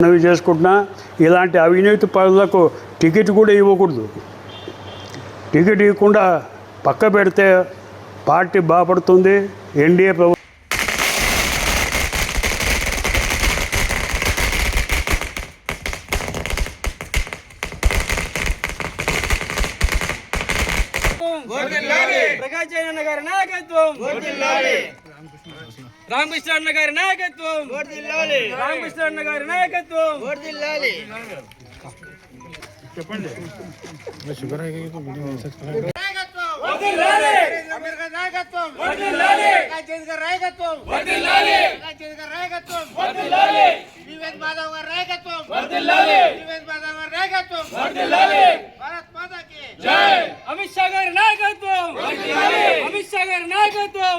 మనవి చేసుకుంటున్నా. ఇలాంటి అవినీతి పరులకు టికెట్ కూడా ఇవ్వకూడదు. టికెట్ ఇవ్వకుండా పక్క పెడితే పార్టీ బాపడుతుంది. ఎన్డీఏ ప్రభుత్వం ప్రకాశ్ గారి నాయకత్వం, రామకృష్ణ అన్న గారి నాయకత్వం, రామకృష్ణ అన్న గారి నాయకత్వం. చెప్పండి. అమిత్ షా గారి నాయకత్వం, అమిత్ షా గారి నాయకత్వం.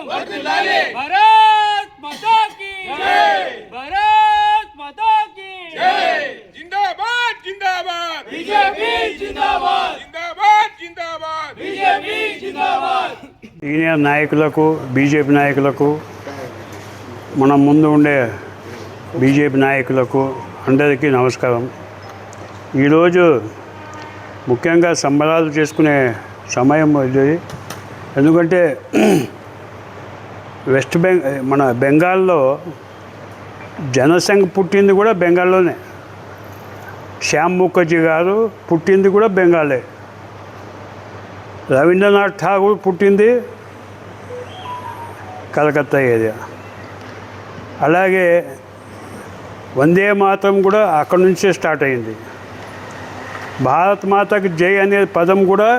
భారత్ మాతా కీ జై, భారత్ మాతా కీ జై. జిందాబాద్ జిందాబాద్, బీజేపీ జిందాబాద్, జిందాబాద్ జిందాబాద్, బీజేపీ జిందాబాద్. సీనియర్ నాయకులకు, బీజేపీ నాయకులకు, మన ముందు ఉండే బీజేపీ నాయకులకు అందరికీ నమస్కారం. ఈరోజు ముఖ్యంగా సంబరాలు చేసుకునే సమయం ఇది. ఎందుకంటే మన బెంగాల్లో జనసంఘ్ పుట్టింది కూడా బెంగాల్లోనే. శ్యామ్ ముఖర్జీ గారు పుట్టింది కూడా బెంగాలే. రవీంద్రనాథ్ ఠాగూర్ పుట్టింది కలకత్తా ఏరియా. అలాగే వందే మాతరం కూడా అక్కడి నుంచే స్టార్ట్ అయింది. భారత్ మాతకి జై అనే పదం కూడా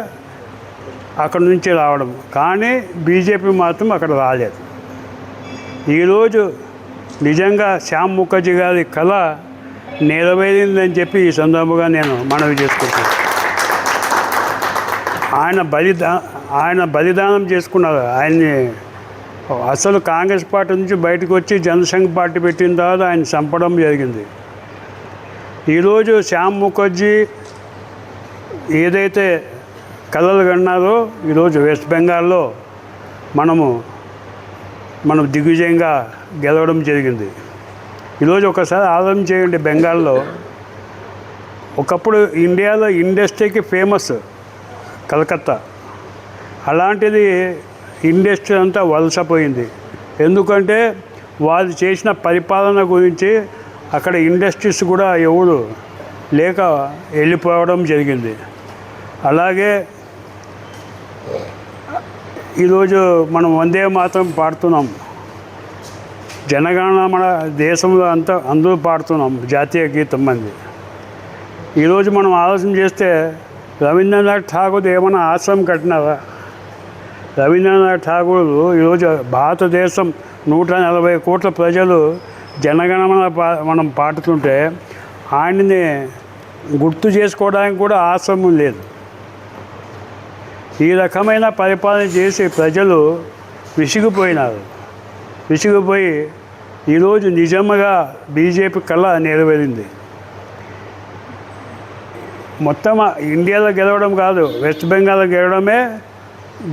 అక్కడి నుంచే రావడం. కానీ బీజేపీ మాత్రం అక్కడ రాలేదు. ఈరోజు నిజంగా శ్యామ్ ముఖర్జీ గారి కళ నెరవేరిందని చెప్పి ఈ సందర్భంగా నేను మనవి చేసుకుంటాను. ఆయన బలిదానం చేసుకున్నారు. ఆయన్ని అసలు కాంగ్రెస్ పార్టీ నుంచి బయటకు వచ్చి జనసంఘ్ పార్టీ పెట్టిన తర్వాత ఆయన చంపడం జరిగింది. ఈరోజు శ్యామ్ ముఖర్జీ ఏదైతే కలలు కన్నారో ఈరోజు వెస్ట్ బెంగాల్లో మనం దిగ్విజయంగా గెలవడం జరిగింది. ఈరోజు ఒకసారి ఆలోచన చేయండి. బెంగాల్లో ఒకప్పుడు ఇండియాలో ఇండస్ట్రీకి ఫేమస్ కలకత్తా. అలాంటిది ఇండస్ట్రీ అంతా వలసపోయింది. ఎందుకంటే వాళ్ళు చేసిన పరిపాలన గురించి అక్కడ ఇండస్ట్రీస్ కూడా ఎవరు లేక వెళ్ళిపోవడం జరిగింది. అలాగే ఈరోజు మనం వందే మాతరం పాడుతున్నాం. జనగణమన దేశంలో అంతా అందరూ పాడుతున్నాం జాతీయ గీతం మంది. ఈరోజు మనం ఆలోచన చేస్తే రవీంద్రనాథ్ ఠాగూర్ ఏమైనా ఆశ్రమం కట్టినారా? రవీంద్రనాథ్ ఠాగూర్ ఈరోజు భారతదేశం 140 కోట్ల ప్రజలు జనగణమన మనం పాడుతుంటే ఆయన్ని గుర్తు చేసుకోవడానికి కూడా ఆశ్రమం లేదు. ఈ రకమైన పరిపాలన చేసి ప్రజలు విసిగిపోయి ఈరోజు నిజంగా బీజేపీ కళ నెరవేరింది. మొత్తం ఇండియాలో గెలవడం కాదు, వెస్ట్ బెంగాల్లో గెలవడమే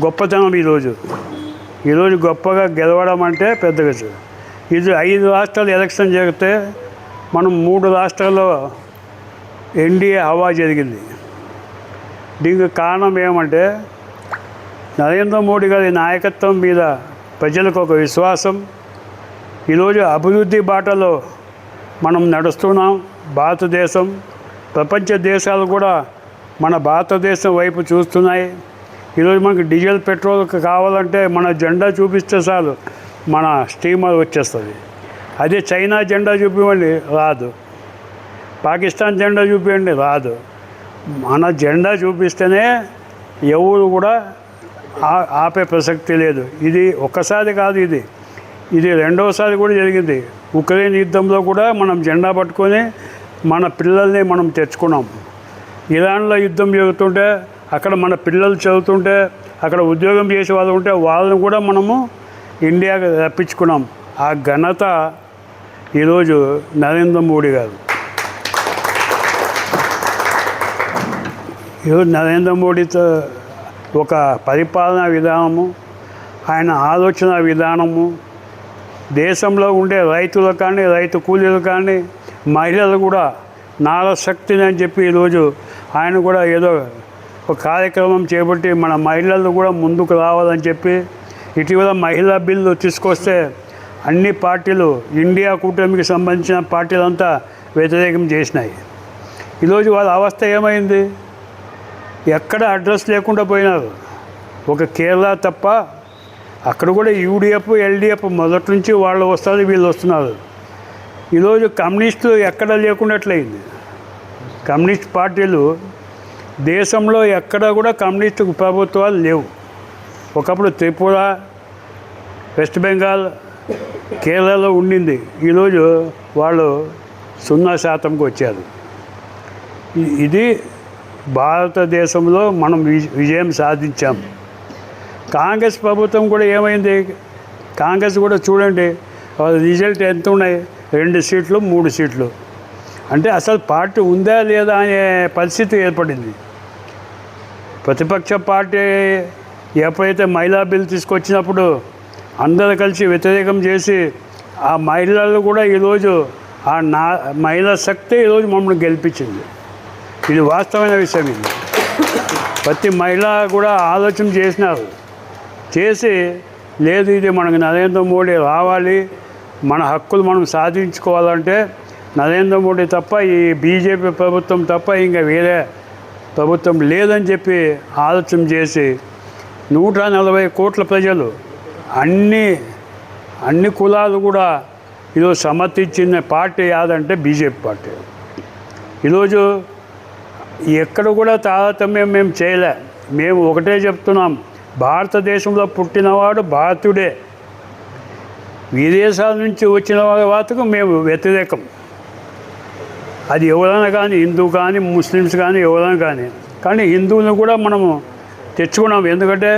గొప్పతనం. ఈరోజు గొప్పగా గెలవడం అంటే పెద్దగా. ఇది 5 రాష్ట్రాలు ఎలక్షన్ జరిగితే మనం 3 రాష్ట్రాల్లో ఎన్డీఏ హవా జరిగింది. దీనికి కారణం ఏమంటే నరేంద్ర మోడీ గారి నాయకత్వం మీద ప్రజలకు ఒక విశ్వాసం. ఈరోజు అభివృద్ధి బాటలో మనం నడుస్తున్నాం. భారతదేశం, ప్రపంచ దేశాలు కూడా మన భారతదేశం వైపు చూస్తున్నాయి. ఈరోజు మనకి డీజిల్ పెట్రోల్ కావాలంటే మన జెండా చూపిస్తే చాలు మన స్టీమర్ వచ్చేస్తుంది. అదే చైనా జెండా చూపించండి రాదు, పాకిస్తాన్ జెండా చూపించండి రాదు. మన జెండా చూపిస్తేనే ఎవరు కూడా ఆపే ప్రసక్తి లేదు. ఇది ఒక్కసారి కాదు, ఇది రెండవసారి కూడా జరిగింది. ఉక్రెయిన్ యుద్ధంలో కూడా మనం జెండా పట్టుకొని మన పిల్లల్ని మనం తెచ్చుకున్నాం. ఇరాన్లో యుద్ధం జరుగుతుంటే అక్కడ మన పిల్లలు చదువుతుంటే అక్కడ ఉద్యోగం చేసే వాళ్ళు ఉంటే వాళ్ళని కూడా మనము ఇండియాకి రప్పించుకున్నాం. ఆ ఘనత ఈరోజు నరేంద్ర మోడీ గారు. ఈరోజు నరేంద్ర మోడీతో ఒక పరిపాలనా విధానము, ఆయన ఆలోచన విధానము, దేశంలో ఉండే రైతులకు కానీ రైతు కూలీలకు కానీ మహిళలు కూడా నార శక్తిని అని చెప్పి ఈరోజు ఆయన కూడా ఏదో ఒక కార్యక్రమం చేపట్టి మన మహిళలు కూడా ముందుకు రావాలని చెప్పి ఇటీవల మహిళా బిల్లు తీసుకొస్తే అన్ని పార్టీలు ఇండియా కూటమికి సంబంధించిన పార్టీలంతా వ్యతిరేకం చేసినాయి. ఈరోజు వాళ్ళ అవస్థ ఏమైంది? ఎక్కడ అడ్రస్ లేకుండా పోయినారు. ఒక కేరళ తప్ప అక్కడ కూడా యూడిఎఫ్ ఎల్డిఎఫ్ మొదటి నుంచి వాళ్ళు వస్తారు, వీళ్ళు వస్తున్నారు. ఈరోజు కమ్యూనిస్టులు ఎక్కడ లేకున్నట్లయింది. కమ్యూనిస్ట్ పార్టీలు దేశంలో ఎక్కడ కూడా కమ్యూనిస్టు ప్రభుత్వాలు లేవు. ఒకప్పుడు త్రిపుర, వెస్ట్ బెంగాల్, కేరళలో ఉండింది. ఈరోజు వాళ్ళు 0%కి వచ్చారు. ఇది భారతదేశంలో మనం విజయం సాధించాం. కాంగ్రెస్ ప్రభుత్వం కూడా ఏమైంది? కాంగ్రెస్ కూడా చూడండి, వాళ్ళ రిజల్ట్ ఎంత ఉన్నాయి? 2 సీట్లు 3 సీట్లు. అంటే అసలు పార్టీ ఉందా లేదా అనే పరిస్థితి ఏర్పడింది. ప్రతిపక్ష పార్టీ ఎప్పుడైతే మహిళా బిల్ తీసుకొచ్చినప్పుడు అందరూ కలిసి వ్యతిరేకం చేసి ఆ మహిళలు కూడా ఈరోజు ఆ మహిళా శక్తి ఈరోజు మమ్మల్ని గెలిపించింది. ఇది వాస్తవమైన విషయం. ఇది ప్రతి మహిళ కూడా ఆలోచన చేసినారు. చేసి లేదు, ఇది మనకు నరేంద్ర మోడీ రావాలి, మన హక్కులు మనం సాధించుకోవాలంటే నరేంద్ర మోడీ తప్ప, ఈ బీజేపీ ప్రభుత్వం తప్ప ఇంకా వేరే ప్రభుత్వం లేదని చెప్పి ఆలోచన చేసి 140 కోట్ల ప్రజలు అన్ని కులాలు కూడా ఈరోజు సమర్థించిన పార్టీ యాదంటే బీజేపీ పార్టీ. ఈరోజు ఎక్కడ కూడా తారతమ్యం మేము చేయలే. మేము ఒకటే చెప్తున్నాం, భారతదేశంలో పుట్టినవాడు భారతుడే. విదేశాల నుంచి వచ్చిన వాటికి మేము వ్యతిరేకం. అది ఎవరైనా కానీ, హిందూ కానీ, ముస్లిమ్స్ కానీ, ఎవరైనా కానీ హిందువులను కూడా మనము తెచ్చుకున్నాం. ఎందుకంటే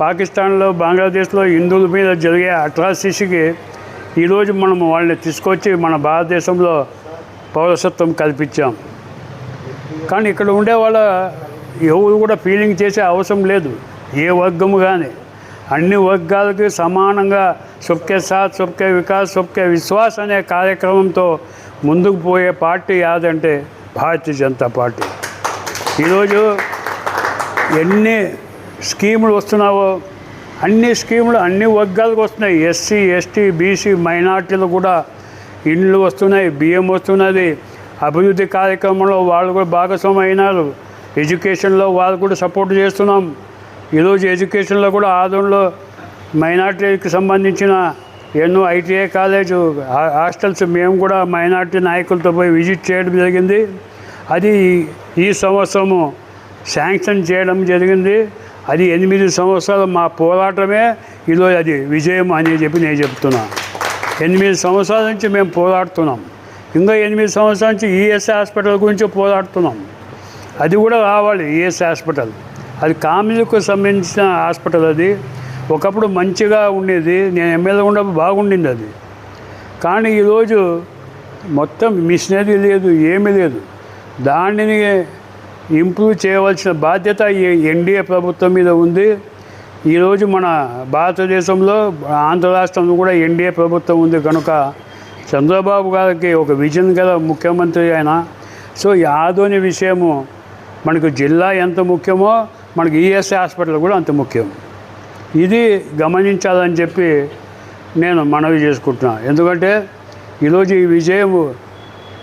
పాకిస్తాన్లో, బంగ్లాదేశ్లో హిందువుల మీద జరిగే అట్రాసిటీకి ఈరోజు మనము వాళ్ళని తీసుకొచ్చి మన భారతదేశంలో పౌరసత్వం కల్పించాం. కానీ ఇక్కడ ఉండే వాళ్ళ ఎవరు కూడా ఫీలింగ్ చేసే అవసరం లేదు. ఏ వర్గము కానీ అన్ని వర్గాలకి సమానంగా సబ్కే సాత్, సబ్కే వికాస్, సబ్కే విశ్వాస్ అనే కార్యక్రమంతో ముందుకు పోయే పార్టీ యాదంటే భారతీయ జనతా పార్టీ. ఈరోజు ఎన్ని స్కీములు వస్తున్నావో అన్ని స్కీములు అన్ని వర్గాలకు వస్తున్నాయి. ఎస్సీ, ఎస్టీ, బీసీ, మైనార్టీలు కూడా ఇండ్లు వస్తున్నాయి, బియ్యం వస్తున్నది. అభివృద్ధి కార్యక్రమంలో వాళ్ళు కూడా భాగస్వామి అయినారు. ఎడ్యుకేషన్లో వాళ్ళు కూడా సపోర్ట్ చేస్తున్నాం. ఈరోజు ఎడ్యుకేషన్లో కూడా ఆదోన్లో మైనార్టీకి సంబంధించిన ఎన్నో ఐటీఐ కాలేజు, హాస్టల్స్ మేము కూడా మైనార్టీ నాయకులతో పోయి విజిట్ చేయడం జరిగింది. అది ఈ సంవత్సరము శాంక్షన్ చేయడం జరిగింది. అది 8 సంవత్సరాలు మా పోరాటమే ఈరోజు అది విజయం అని చెప్పి నేను చెప్తున్నా. 8 సంవత్సరాల నుంచి మేము పోరాడుతున్నాం. ఇంకా 8 సంవత్సరాల నుంచి ఈఎస్ఐ హాస్పిటల్ గురించి పోరాడుతున్నాం. అది కూడా రావాలి. ఈఎస్ఐ హాస్పిటల్ అది కామిలకు సంబంధించిన హాస్పిటల్. అది ఒకప్పుడు మంచిగా ఉండేది. నేను ఎమ్మెల్యే ఉన్నప్పుడు బాగుండింది అది. కానీ ఈరోజు మొత్తం మిషనరీ లేదు, ఏమీ లేదు. దానిని ఇంప్రూవ్ చేయవలసిన బాధ్యత ఈ ఎన్డీఏ ప్రభుత్వం మీద ఉంది. ఈరోజు మన భారతదేశంలో ఆంధ్ర రాష్ట్రంలో కూడా ఎన్డీఏ ప్రభుత్వం ఉంది కనుక చంద్రబాబు గారికి ఒక విజన్ గల ముఖ్యమంత్రి ఆయన. సో ఈ ఆదోని విషయము మనకు జిల్లా ఎంత ముఖ్యమో మనకు ఈఎస్ఐ హాస్పిటల్ కూడా అంత ముఖ్యం. ఇది గమనించాలని చెప్పి నేను మనవి చేసుకుంటున్నాను. ఎందుకంటే ఈరోజు ఈ విజయం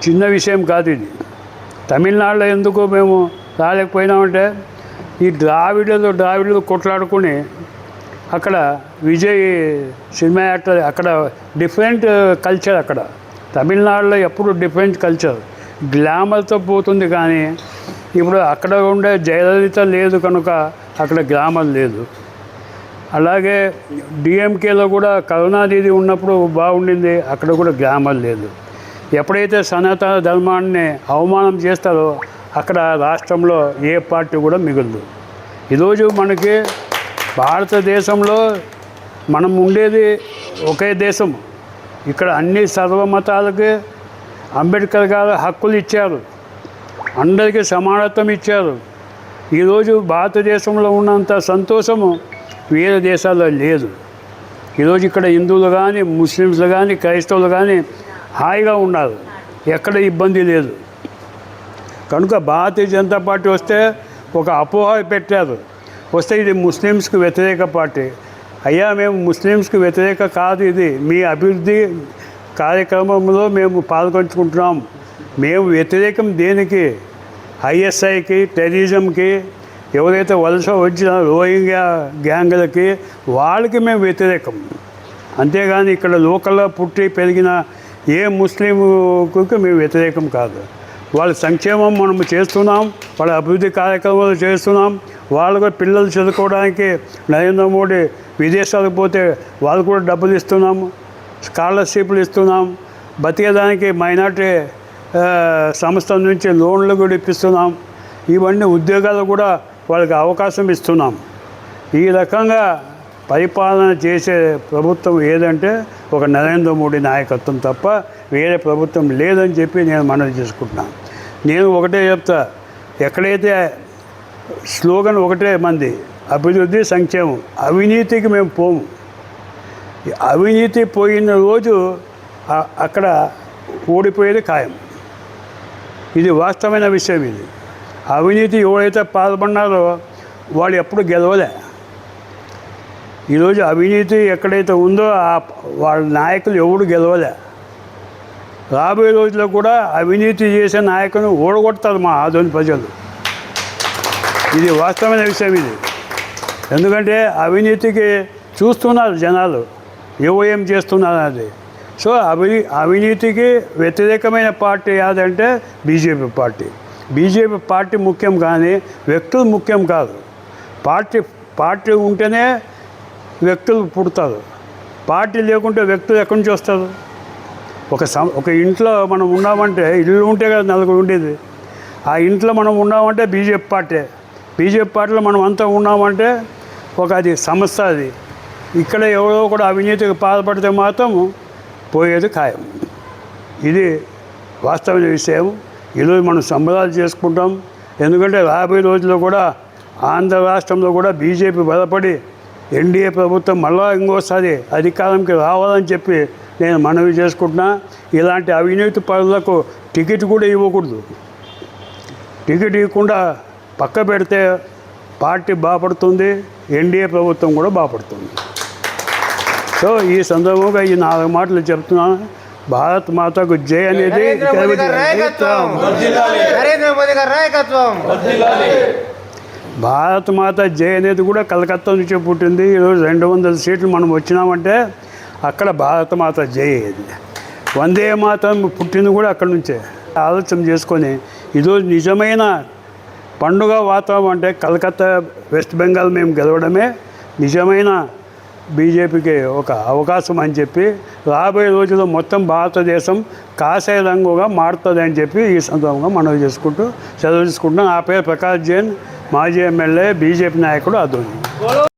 చిన్న విషయం కాదు. ఇది తమిళనాడులో ఎందుకు మేము రాలేకపోయినామంటే ఈ ద్రావిడులు కొట్లాడుకుని అక్కడ విజయ్ సినిమా యాక్టర్, అక్కడ డిఫరెంట్ కల్చర్. అక్కడ తమిళనాడులో ఎప్పుడు డిఫరెంట్ కల్చర్, గ్లామర్తో పోతుంది. కానీ ఇప్పుడు అక్కడ ఉండే జయలలిత లేదు కనుక అక్కడ గ్లామర్ లేదు. అలాగే డిఎంకేలో కూడా కరుణానిధి ఉన్నప్పుడు బాగుండింది, అక్కడ కూడా గ్లామర్ లేదు. ఎప్పుడైతే సనాతన ధర్మాన్ని అవమానం చేస్తారో అక్కడ రాష్ట్రంలో ఏ పార్టీ కూడా మిగలదు. ఈరోజు మనకి భారతదేశంలో మనం ఉండేది ఒకే దేశం. ఇక్కడ అన్ని సర్వమతాలకి అంబేద్కర్ గారు హక్కులు ఇచ్చారు, అందరికీ సమానత్వం ఇచ్చారు. ఈరోజు భారతదేశంలో ఉన్నంత సంతోషము వేరే దేశాల్లో లేదు. ఈరోజు ఇక్కడ హిందువులు కానీ, ముస్లిమ్స్లు కానీ, క్రైస్తవులు కానీ హాయిగా ఉన్నారు. ఎక్కడ ఇబ్బంది లేదు. కనుక భారతీయ జనతా పార్టీ వస్తే ఒక అపోహ పెట్టారు, వస్తే ఇది ముస్లిమ్స్కి వ్యతిరేక పార్టీ. అయ్యా, మేము ముస్లిమ్స్కి వ్యతిరేక కాదు, ఇది మీ అభివృద్ధి కార్యక్రమంలో మేము పాల్గొంచుకుంటున్నాం. మేము వ్యతిరేకం దేనికి? ఐఎస్ఐకి, టెర్రరిజంకి, ఎవరైతే వలస వచ్చిన రోహింగ్యా గ్యాంగులకి, వాళ్ళకి మేము వ్యతిరేకం. అంతేగాని ఇక్కడ లోకల్లో పుట్టి పెరిగిన ఏ ముస్లింకి మేము వ్యతిరేకం కాదు. వాళ్ళ సంక్షేమం మనం చేస్తున్నాం, వాళ్ళ అభివృద్ధి కార్యక్రమాలు చేస్తున్నాం. వాళ్ళకు పిల్లలు చదువుకోవడానికి నరేంద్ర మోడీ విదేశాలకు పోతే వాళ్ళు కూడా డబ్బులు ఇస్తున్నాము, స్కాలర్షిప్లు ఇస్తున్నాం. బతికేదానికి మైనార్టీ సంస్థల నుంచి లోన్లు కూడా ఇప్పిస్తున్నాం. ఇవన్నీ ఉద్యోగాలు కూడా వాళ్ళకి అవకాశం ఇస్తున్నాం. ఈ రకంగా పరిపాలన చేసే ప్రభుత్వం ఏదంటే ఒక నరేంద్ర మోడీ నాయకత్వం తప్ప వేరే ప్రభుత్వం లేదని చెప్పి నేను మనవి చేసుకుంటున్నాను. నేను ఒకటే చెప్తా, ఎక్కడైతే స్లోగన్ ఒకటే మంది, అభివృద్ధి సంక్షేమం. అవినీతికి మేము పోము. అవినీతి పోయిన రోజు అక్కడ ఓడిపోయేది ఖాయం. ఇది వాస్తవమైన విషయం. ఇది అవినీతి ఎవరైతే పాల్పడినారో వాళ్ళు ఎప్పుడు గెలవలే. ఈరోజు అవినీతి ఎక్కడైతే ఉందో వాళ్ళ నాయకులు ఎవడు గెలవలే. రాబోయే రోజుల్లో కూడా అవినీతి చేసే నాయకులను ఓడగొడతారు మా ఆదోని ప్రజలు. ఇది వాస్తవమైన విషయం. ఇది ఎందుకంటే అవినీతికి చూస్తున్నారు జనాలు, ఏం చేస్తున్నారు అది. సో అవినీతికి వ్యతిరేకమైన పార్టీ ఏదంటే బీజేపీ పార్టీ. బీజేపీ పార్టీ ముఖ్యం కానీ వ్యక్తులు ముఖ్యం కాదు. పార్టీ ఉంటేనే వ్యక్తులు పుడతారు. పార్టీ లేకుంటే వ్యక్తులు ఎక్కడి నుంచి వస్తారు? ఒక ఇంట్లో మనం ఉన్నామంటే, ఇల్లు ఉంటే కదా నలుగురు ఉండేది. ఆ ఇంట్లో మనం ఉన్నామంటే బీజేపీ పార్టీ. బీజేపీ పార్టీలో మనం అంతా ఉన్నామంటే అది సంస్థ. అది ఇక్కడ ఎవరో కూడా అవినీతికి పాల్పడితే మాత్రం పోయేది ఖాయం. ఇది వాస్తవమైన విషయం. ఈరోజు మనం సంబరాలు చేసుకుంటాం. ఎందుకంటే రాబోయే రోజుల్లో కూడా ఆంధ్ర రాష్ట్రంలో కూడా బీజేపీ బలపడి ఎన్డీఏ ప్రభుత్వం మళ్ళా ఇంకోసారి అధికారంకి రావాలని చెప్పి నేను మనవి చేసుకుంటున్నా. ఇలాంటి అవినీతి పరులకు టికెట్ కూడా ఇవ్వకూడదు. టికెట్ ఇవ్వకుండా పక్క పెడితే పార్టీ బాపడుతుంది, ఎన్డీఏ ప్రభుత్వం కూడా బాపడుతుంది. సో ఈ సందర్భంగా ఈ 4 మాటలు చెప్తున్నాను. భారత్ మాతకు జై అనేది భారత్ మాత జై అనేది కూడా కలకత్తా నుంచి పుట్టింది. ఈరోజు 200 సీట్లు మనం వచ్చినామంటే అక్కడ భారత మాత జై అయింది. వందే మాతరం పుట్టింది కూడా అక్కడి నుంచే. ఆలోచన చేసుకొని ఈరోజు నిజమైన పండుగ వాతావరణం అంటే కలకత్తా, వెస్ట్ బెంగాల్ మేము గెలవడమే నిజమైన బీజేపీకి ఒక అవకాశం అని చెప్పి, రాబోయే రోజుల్లో మొత్తం భారతదేశం కాషాయ రంగుగా మారుతుంది అని చెప్పి ఈ సందర్భంగా మనవి చేసుకుంటూ సెలవు తీసుకుంటున్నాం. నా పేరు ప్రకాష్ జైన్, మాజీ ఎమ్మెల్యే, బీజేపీ నాయకుడు ఆదోని.